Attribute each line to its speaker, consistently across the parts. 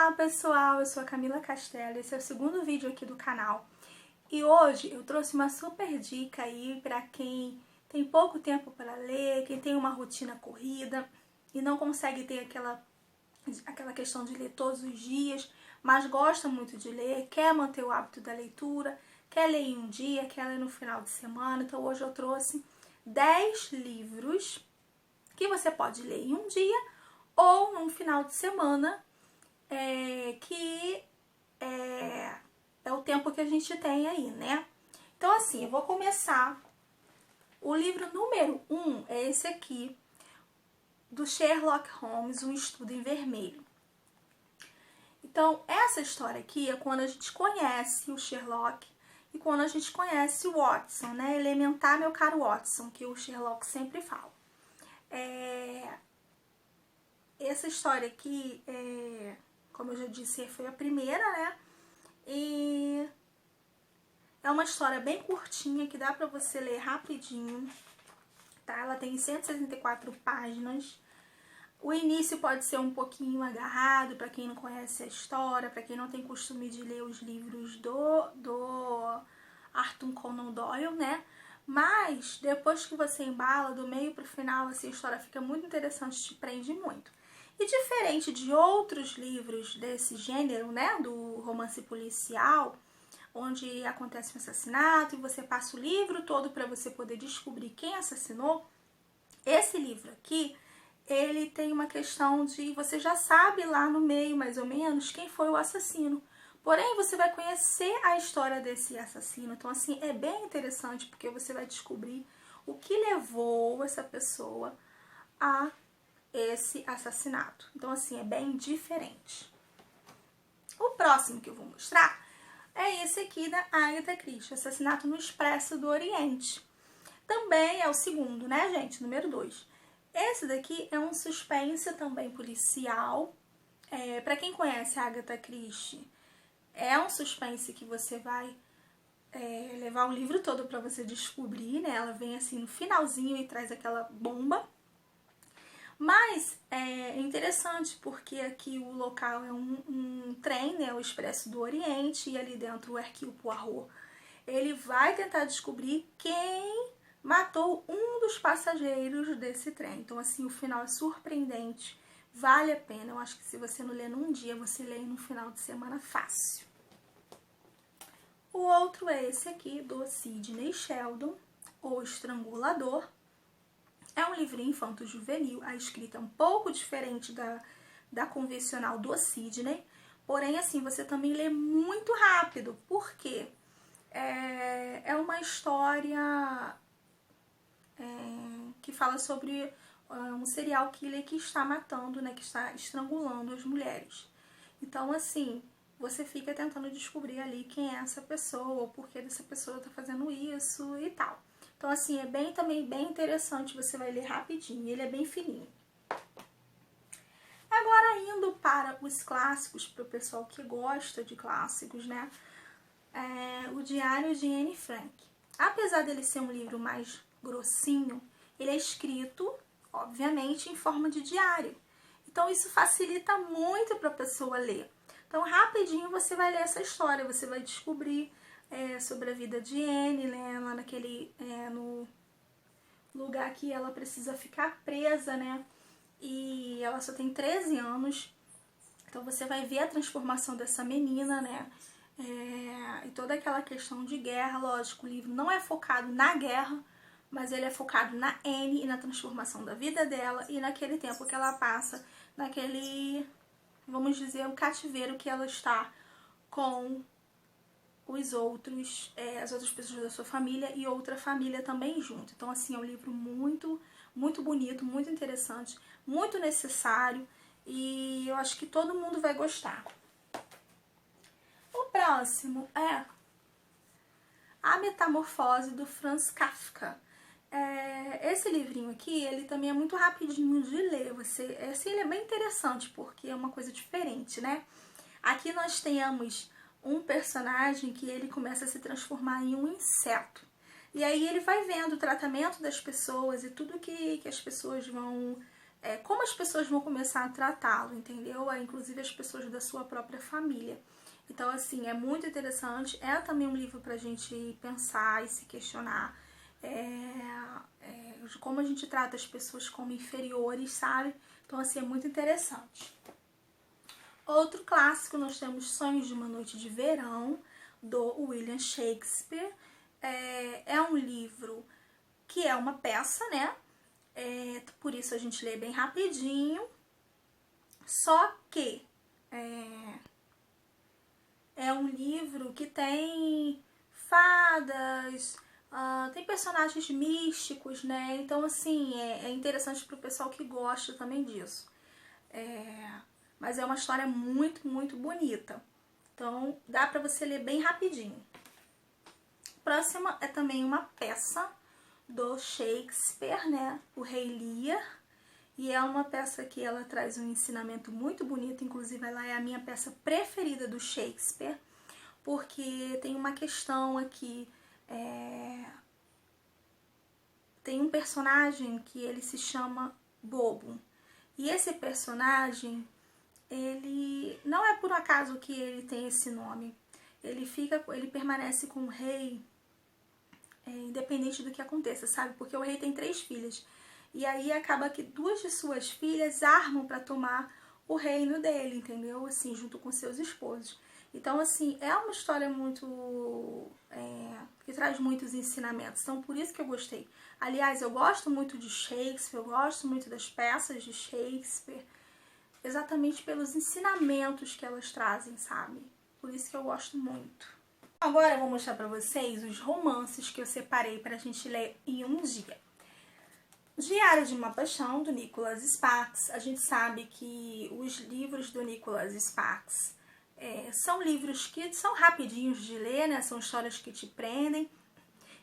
Speaker 1: Olá pessoal, eu sou a Camila Castelo, esse é o segundo vídeo aqui do canal. E hoje eu trouxe uma super dica aí para quem tem pouco tempo para ler, quem tem uma rotina corrida e não consegue ter aquela questão de ler todos os dias, mas gosta muito de ler, quer manter o hábito da leitura, quer ler em um dia, quer ler no final de semana. Então hoje eu trouxe 10 livros que você pode ler em um dia ou num final de semana, que é o tempo que a gente tem aí, né? Então assim, eu vou começar. O livro número 1 é esse aqui, do Sherlock Holmes, Um Estudo em Vermelho. Então, essa história aqui é quando a gente conhece o Sherlock e quando a gente conhece o Watson, né? Elementar, meu caro Watson, que o Sherlock sempre fala. Essa história aqui, como eu já disse, foi a primeira, né? E é uma história bem curtinha que dá pra você ler rapidinho, tá? Ela tem 164 páginas. O início pode ser um pouquinho agarrado para quem não conhece a história, para quem não tem costume de ler os livros do Arthur Conan Doyle, né? Mas depois que você embala, do meio pro final, assim, a história fica muito interessante, te prende muito. E diferente de outros livros desse gênero, né, do romance policial, onde acontece um assassinato e você passa o livro todo para você poder descobrir quem assassinou, esse livro aqui, ele tem uma questão de você já sabe lá no meio, mais ou menos, quem foi o assassino. Porém, você vai conhecer a história desse assassino. Então, assim, é bem interessante porque você vai descobrir o que levou essa pessoa a esse assassinato. Então, assim, é bem diferente. O próximo que eu vou mostrar é esse aqui da Agatha Christie, Assassinato no Expresso do Oriente. Também é o segundo, né, gente? Número 2. Esse daqui é um suspense também policial. Para quem conhece a Agatha Christie, é um suspense que você vai levar o livro todo para você descobrir, né? Ela vem assim no finalzinho e traz aquela bomba. Mas é interessante porque aqui o local é um trem, né? O Expresso do Oriente, e ali dentro o Hercule Poirot. Ele vai tentar descobrir quem matou um dos passageiros desse trem. Então, assim, o final é surpreendente, vale a pena. Eu acho que se você não lê num dia, você lê num final de semana fácil. O outro é esse aqui, do Sidney Sheldon, O Estrangulador. É um livrinho infanto-juvenil, a escrita é um pouco diferente da convencional do Sidney, porém, assim, você também lê muito rápido, porque é uma história que fala sobre um serial killer que está matando, né, que está estrangulando as mulheres. Então, assim, você fica tentando descobrir ali quem é essa pessoa, o porquê dessa pessoa tá fazendo isso e tal. Então, assim, é também bem interessante, você vai ler rapidinho, ele é bem fininho. Agora, indo para os clássicos, para o pessoal que gosta de clássicos, né? O Diário de Anne Frank. Apesar dele ser um livro mais grossinho, ele é escrito, obviamente, em forma de diário. Então, isso facilita muito para a pessoa ler. Então, rapidinho você vai ler essa história, você vai descobrir sobre a vida de Anne, né, lá no lugar que ela precisa ficar presa, né, e ela só tem 13 anos, então você vai ver a transformação dessa menina, né, e toda aquela questão de guerra. Lógico, o livro não é focado na guerra, mas ele é focado na Anne e na transformação da vida dela e naquele tempo que ela passa, naquele, vamos dizer, o cativeiro que ela está com os outros, as outras pessoas da sua família e outra família também junto. Então, assim, é um livro muito, muito bonito, muito interessante, muito necessário e eu acho que todo mundo vai gostar. O próximo é A Metamorfose, do Franz Kafka. Esse livrinho aqui, ele também é muito rapidinho de ler. Assim, ele é bem interessante porque é uma coisa diferente, né? Aqui nós temos um personagem que ele começa a se transformar em um inseto. E aí ele vai vendo o tratamento das pessoas e tudo que as pessoas vão como as pessoas vão começar a tratá-lo, entendeu? Inclusive as pessoas da sua própria família. Então, assim, é muito interessante. É também um livro pra gente pensar e se questionar de como a gente trata as pessoas como inferiores, sabe? Então, assim, é muito interessante. Outro clássico, nós temos Sonhos de uma Noite de Verão, do William Shakespeare. É um livro que é uma peça, né? Por isso a gente lê bem rapidinho. Só que é um livro que tem fadas, tem personagens místicos, né? Então, assim, é interessante pro pessoal que gosta também disso. Mas é uma história muito, muito bonita. Então, dá pra você ler bem rapidinho. Próxima é também uma peça do Shakespeare, né? O Rei Lear. E é uma peça que ela traz um ensinamento muito bonito. Inclusive, ela é a minha peça preferida do Shakespeare. Porque tem uma questão aqui. Tem um personagem que ele se chama Bobo. E esse personagem, ele não é por acaso que ele tem esse nome. Ele permanece com o rei, independente do que aconteça, sabe? Porque o rei tem 3 filhas. E aí acaba que 2 de suas filhas armam para tomar o reino dele, entendeu? Assim, junto com seus esposos. Então, assim, é uma história muito... que traz muitos ensinamentos. Então, por isso que eu gostei. Aliás, eu gosto muito de Shakespeare, eu gosto muito das peças de Shakespeare, exatamente pelos ensinamentos que elas trazem, sabe? Por isso que eu gosto muito. Agora eu vou mostrar pra vocês os romances que eu separei pra gente ler em um dia. Diário de uma Paixão, do Nicholas Sparks. A gente sabe que os livros do Nicholas Sparks são livros que são rapidinhos de ler, né? São histórias que te prendem.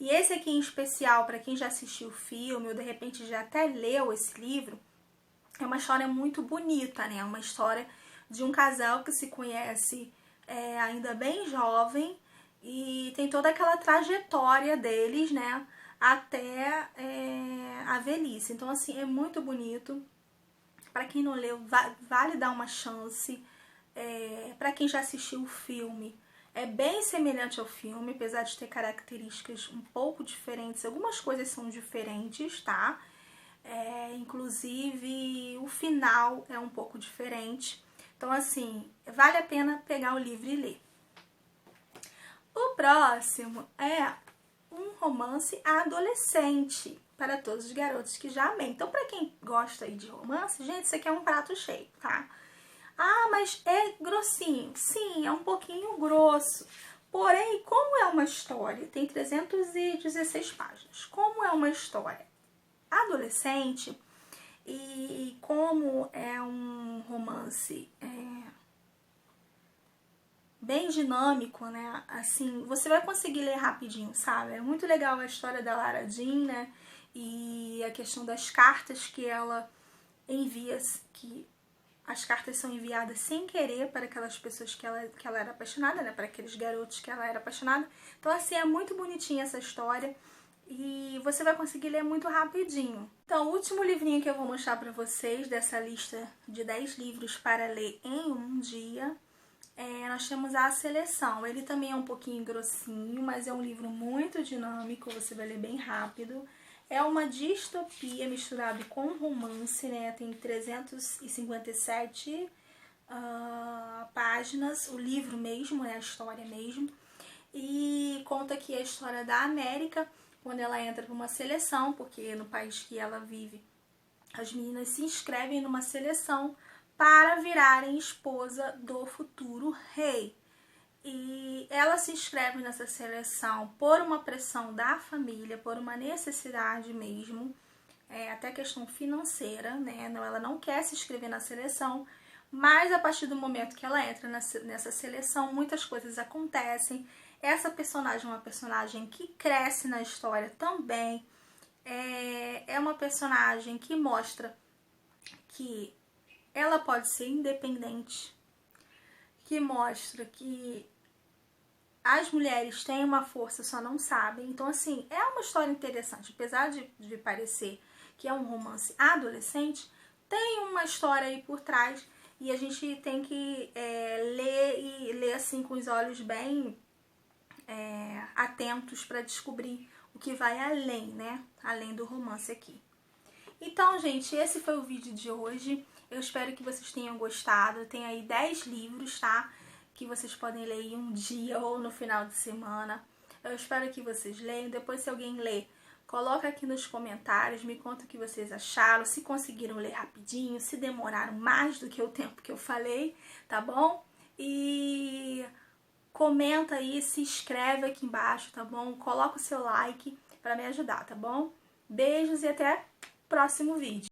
Speaker 1: E esse aqui em especial, para quem já assistiu o filme ou de repente já até leu esse livro, é uma história muito bonita, né? Uma história de um casal que se conhece ainda bem jovem e tem toda aquela trajetória deles, né? Até a velhice. Então, assim, é muito bonito. Para quem não leu, vale dar uma chance. Para quem já assistiu o filme, é bem semelhante ao filme, apesar de ter características um pouco diferentes. Algumas coisas são diferentes, tá? Inclusive, o final é um pouco diferente. Então, assim, vale a pena pegar o livro e ler. O próximo é um romance adolescente para todos os garotos que já amem. Então, para quem gosta aí de romance, gente, isso aqui é um prato cheio, tá? Ah, mas é grossinho. Sim, é um pouquinho grosso. Porém, como é uma história, tem 316 páginas. Como é uma história adolescente e como é um romance bem dinâmico, né? Assim, você vai conseguir ler rapidinho, sabe? É muito legal a história da Lara Jean, né? E a questão das cartas que ela envia, que as cartas são enviadas sem querer para aquelas pessoas que ela era apaixonada, né? Para aqueles garotos que ela era apaixonada. Então, assim, é muito bonitinha essa história e você vai conseguir ler muito rapidinho. Então, o último livrinho que eu vou mostrar para vocês dessa lista de 10 livros para ler em um dia, nós temos A Seleção. Ele também é um pouquinho grossinho, mas é um livro muito dinâmico, você vai ler bem rápido. É uma distopia misturada com romance, né? Tem 357 páginas, o livro mesmo, a história mesmo. E conta aqui a história da América, quando ela entra para uma seleção, porque no país que ela vive, as meninas se inscrevem numa seleção para virarem esposa do futuro rei. E ela se inscreve nessa seleção por uma pressão da família, por uma necessidade mesmo, até questão financeira, né? Ela não quer se inscrever na seleção, mas a partir do momento que ela entra nessa seleção, muitas coisas acontecem. Essa personagem é uma personagem que cresce na história também. É uma personagem que mostra que ela pode ser independente, que mostra que as mulheres têm uma força, só não sabem. Então, assim, é uma história interessante. Apesar de parecer que é um romance adolescente, tem uma história aí por trás e a gente tem que ler e ler assim com os olhos bem atentos para descobrir o que vai além, né? Além do romance aqui. Então, gente, esse foi o vídeo de hoje. Eu espero que vocês tenham gostado. Tem aí 10 livros, tá? Que vocês podem ler em um dia ou no final de semana. Eu espero que vocês leiam. Depois, se alguém ler, coloca aqui nos comentários, me conta o que vocês acharam, se conseguiram ler rapidinho, se demoraram mais do que o tempo que eu falei, tá bom? E comenta aí, se inscreve aqui embaixo, tá bom? Coloca o seu like para me ajudar, tá bom? Beijos e até o próximo vídeo.